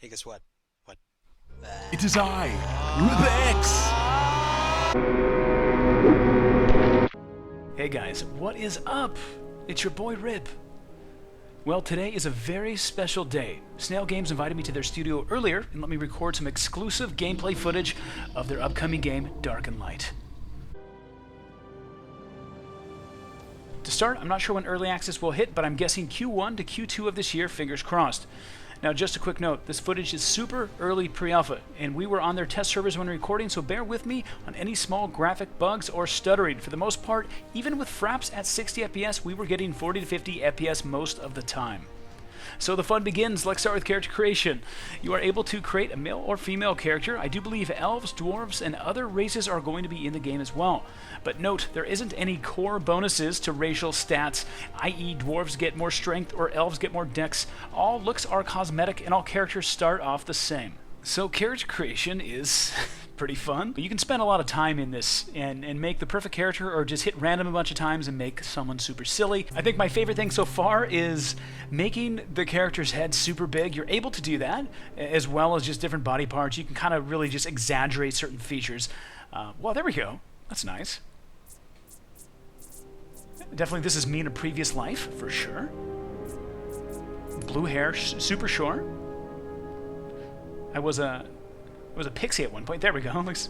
Hey, guess what? What? It is I, Rex! Hey guys, what is up? It's your boy Rib. Well, today is a very special day. Snail Games invited me to their studio earlier and let me record some exclusive gameplay footage of their upcoming game, Dark and Light. To start, I'm not sure when early access will hit, but I'm guessing Q1 to Q2 of this year, fingers crossed. Now, just a quick note, this footage is super early pre-alpha, and we were on their test servers when recording, so bear with me on any small graphic bugs or stuttering. For the most part, even with fraps at 60 FPS, we were getting 40 to 50 FPS most of the time. So the fun begins. Let's start with Carriage Creation. You are able to create a male or female character. I do believe elves, dwarves, and other races are going to be in the game as well. But note, there isn't any core bonuses to racial stats, i.e. dwarves get more strength or elves get more dex. All looks are cosmetic and all characters start off the same. So Carriage Creation is pretty fun. You can spend a lot of time in this and make the perfect character or just hit random a bunch of times and make someone super silly. I think my favorite thing so far is making the character's head super big. You're able to do that as well as just different body parts. You can kind of really just exaggerate certain features. Well, there we go. That's nice. Definitely this is me in a previous life, for sure. Blue hair, super short. I was a pixie at one point. There we go. Looks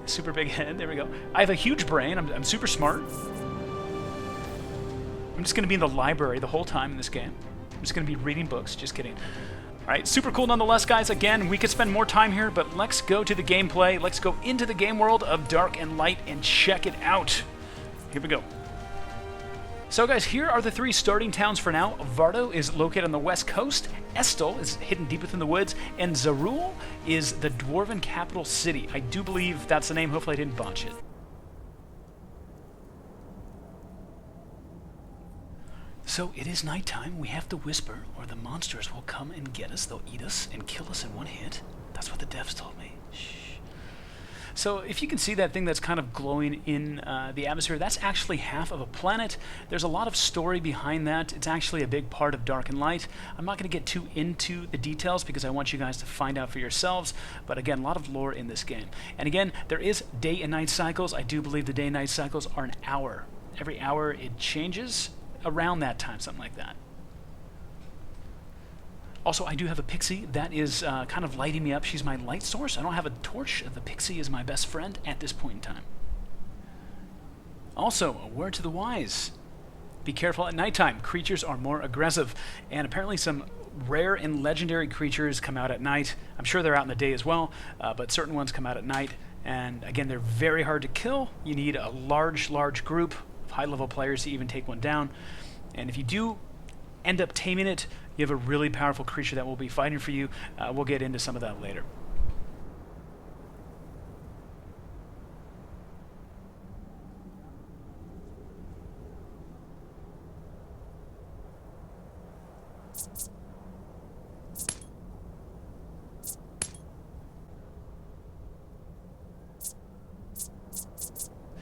super big head. There we go. I have a huge brain. I'm super smart. I'm just going to be in the library the whole time in this game. I'm just going to be reading books. Just kidding. All right, super cool nonetheless, guys. Again, we could spend more time here, but let's go to the gameplay. Let's go into the game world of Dark and Light and check it out. Here we go. So guys, here are the three starting towns for now. Vardo is located on the west coast, Estel is hidden deep within the woods, and Zarul is the dwarven capital city. I do believe that's the name, hopefully I didn't botch it. So it is nighttime, we have to whisper, or the monsters will come and get us. They'll eat us and kill us in one hit. That's what the devs told me. Shh. So if you can see that thing that's kind of glowing in the atmosphere, that's actually half of a planet. There's a lot of story behind that. It's actually a big part of Dark and Light. I'm not going to get too into the details because I want you guys to find out for yourselves. But again, a lot of lore in this game. And again, there is day and night cycles. I do believe the day and night cycles are an hour. Every hour it changes around that time, something like that. Also, I do have a pixie that is kind of lighting me up. She's my light source. I don't have a torch. The pixie is my best friend at this point in time. Also, a word to the wise. Be careful at nighttime. Creatures are more aggressive. And apparently some rare and legendary creatures come out at night. I'm sure they're out in the day as well, but certain ones come out at night. And again, they're very hard to kill. You need a large group of high-level players to even take one down. And if you do end up taming it, you have a really powerful creature that will be fighting for you. We'll get into some of that later.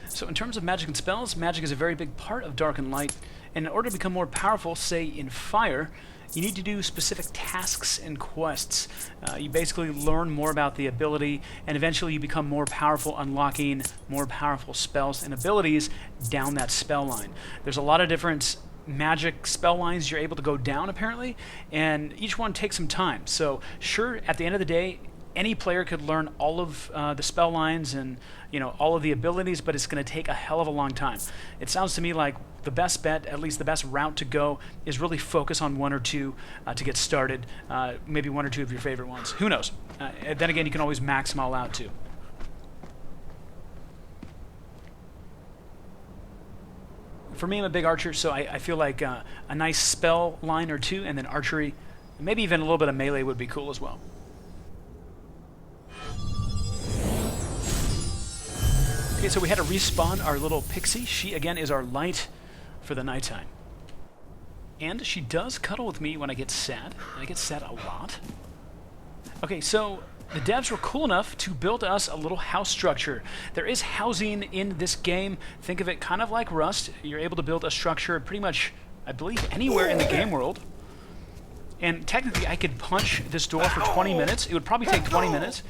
So in terms of magic and spells, magic is a very big part of Dark and Light. And in order to become more powerful, say in Fire, you need to do specific tasks and quests. You basically learn more about the ability, and eventually you become more powerful, unlocking more powerful spells and abilities down that spell line. There's a lot of different magic spell lines you're able to go down, apparently, and each one takes some time. So sure, at the end of the day, any player could learn all of the spell lines and all of the abilities, but it's going to take a hell of a long time. It sounds to me like the best bet, at least the best route to go, is really focus on one or two to get started. Maybe one or two of your favorite ones. Who knows? Then again, you can always max them all out too. For me, I'm a big archer, so I feel like a nice spell line or two, and then archery, maybe even a little bit of melee would be cool as well. Okay, so we had to respawn our little pixie. She, again, is our light for the nighttime. And she does cuddle with me when I get sad. And I get sad a lot. Okay, so the devs were cool enough to build us a little house structure. There is housing in this game. Think of it kind of like Rust. You're able to build a structure pretty much, I believe, anywhere in the game world. And technically, I could punch this door for 20 minutes. It would probably take 20 minutes.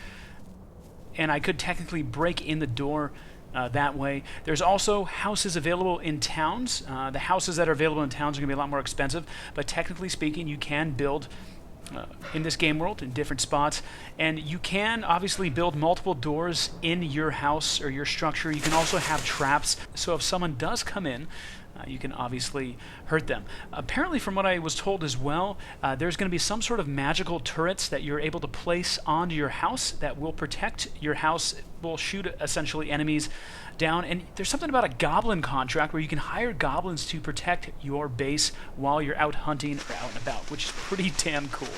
And I could technically break in the door that way. There's also houses available in towns. The houses that are available in towns are going to be a lot more expensive. But technically speaking, you can build in this game world in different spots. And you can obviously build multiple doors in your house or your structure. You can also have traps. So if someone does come in, you can obviously hurt them. Apparently, from what I was told as well, there's going to be some sort of magical turrets that you're able to place onto your house that will protect your house, will shoot essentially enemies down. And there's something about a goblin contract where you can hire goblins to protect your base while you're out hunting or out and about, which is pretty damn cool.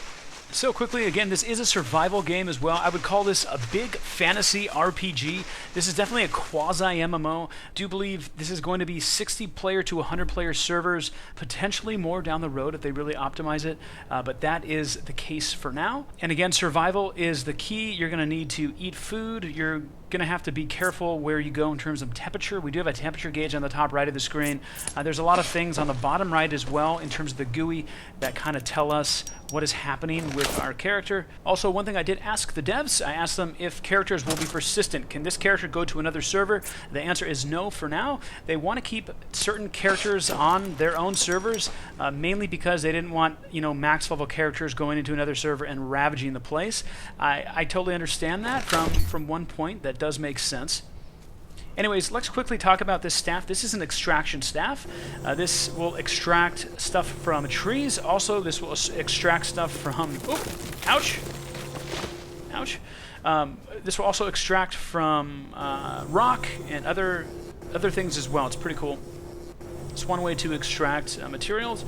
So quickly, again, this is a survival game as well. I would call this a big fantasy RPG. This is definitely a quasi-MMO. Do believe this is going to be 60-player to 100-player servers, potentially more down the road if they really optimize it, but that is the case for now. And again, survival is the key. You're going to need to eat food. You're going to have to be careful where you go in terms of temperature. We do have a temperature gauge on the top right of the screen. There's a lot of things on the bottom right as well in terms of the GUI that kind of tell us what is happening with our character. Also, one thing I did ask the devs, I asked them if characters will be persistent. Can this character go to another server? The answer is no for now. They want to keep certain characters on their own servers, mainly because they didn't want, max level characters going into another server and ravaging the place. I totally understand that from one point. That does make sense. Anyways, let's quickly talk about this staff. This is an extraction staff. This will extract stuff from trees. Also, this will extract stuff from... Oh, ouch. Ouch. This will also extract from rock and other things as well. It's pretty cool. It's one way to extract materials.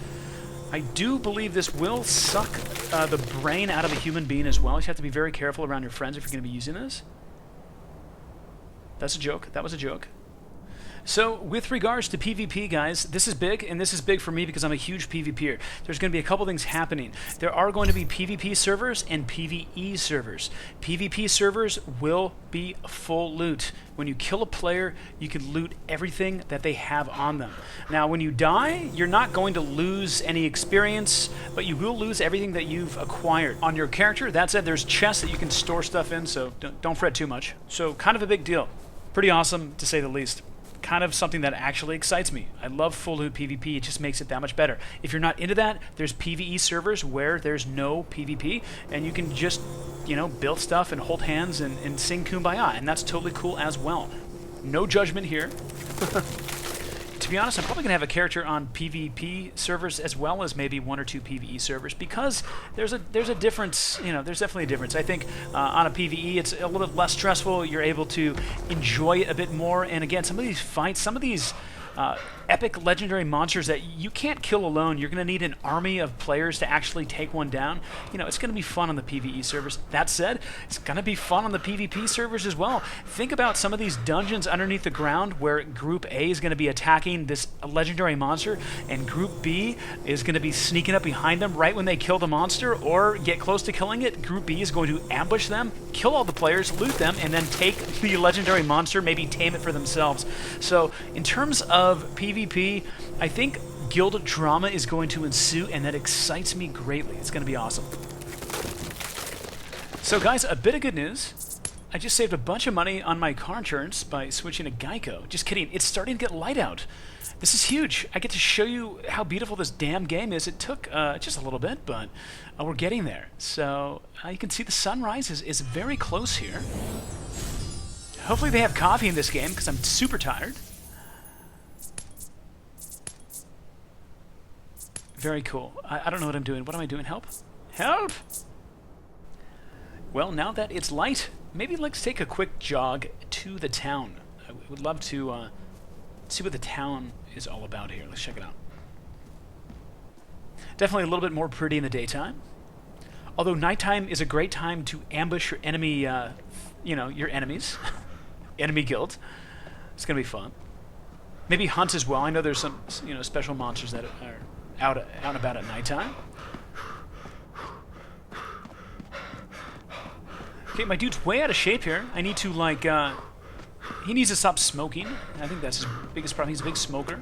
I do believe this will suck the brain out of a human being as well. You have to be very careful around your friends if you're going to be using this. That's a joke. That was a joke. So, with regards to PvP, guys, this is big, and this is big for me because I'm a huge PvPer. There's going to be a couple things happening. There are going to be PvP servers and PvE servers. PvP servers will be full loot. When you kill a player, you can loot everything that they have on them. Now, when you die, you're not going to lose any experience, but you will lose everything that you've acquired on your character. That said, there's chests that you can store stuff in, so don't fret too much. So, kind of a big deal. Pretty awesome, to say the least. Kind of something that actually excites me. I love full loot PvP. It just makes it that much better. If you're not into that, there's PvE servers where there's no PvP, and you can just, build stuff and hold hands and sing Kumbaya, and that's totally cool as well. No judgment here. To be honest, I'm probably going to have a character on PvP servers as well as maybe 1 or 2 PvE servers because there's a difference, there's definitely a difference. I think on a PvE it's a little bit less stressful. You're able to enjoy it a bit more. And again, some of these fights, some of these epic legendary monsters that you can't kill alone, you're going to need an army of players to actually take one down. It's going to be fun on the PvE servers. That said, it's going to be fun on the PvP servers as well. Think about some of these dungeons underneath the ground where Group A is going to be attacking this legendary monster, and Group B is going to be sneaking up behind them right when they kill the monster or get close to killing it. Group B is going to ambush them, kill all the players, loot them, and then take the legendary monster, maybe tame it for themselves. So, in terms of PvP, I think guild drama is going to ensue, and that excites me greatly. It's going to be awesome. So guys, a bit of good news. I just saved a bunch of money on my car insurance by switching to Geico. Just kidding. It's starting to get light out. This is huge. I get to show you how beautiful this damn game is. It took just a little bit, but we're getting there. So you can see the sunrise is very close here. Hopefully they have coffee in this game because I'm super tired. Very cool. I don't know what I'm doing. What am I doing? Help? Help! Well, now that it's light, maybe let's take a quick jog to the town. I would love to see what the town is all about here. Let's check it out. Definitely a little bit more pretty in the daytime. Although nighttime is a great time to ambush your enemy, your enemies. Enemy guild. It's going to be fun. Maybe hunt as well. I know there's some, special monsters that are out and about at nighttime. Okay, my dude's way out of shape here. I need to, he needs to stop smoking. I think that's his biggest problem. He's a big smoker.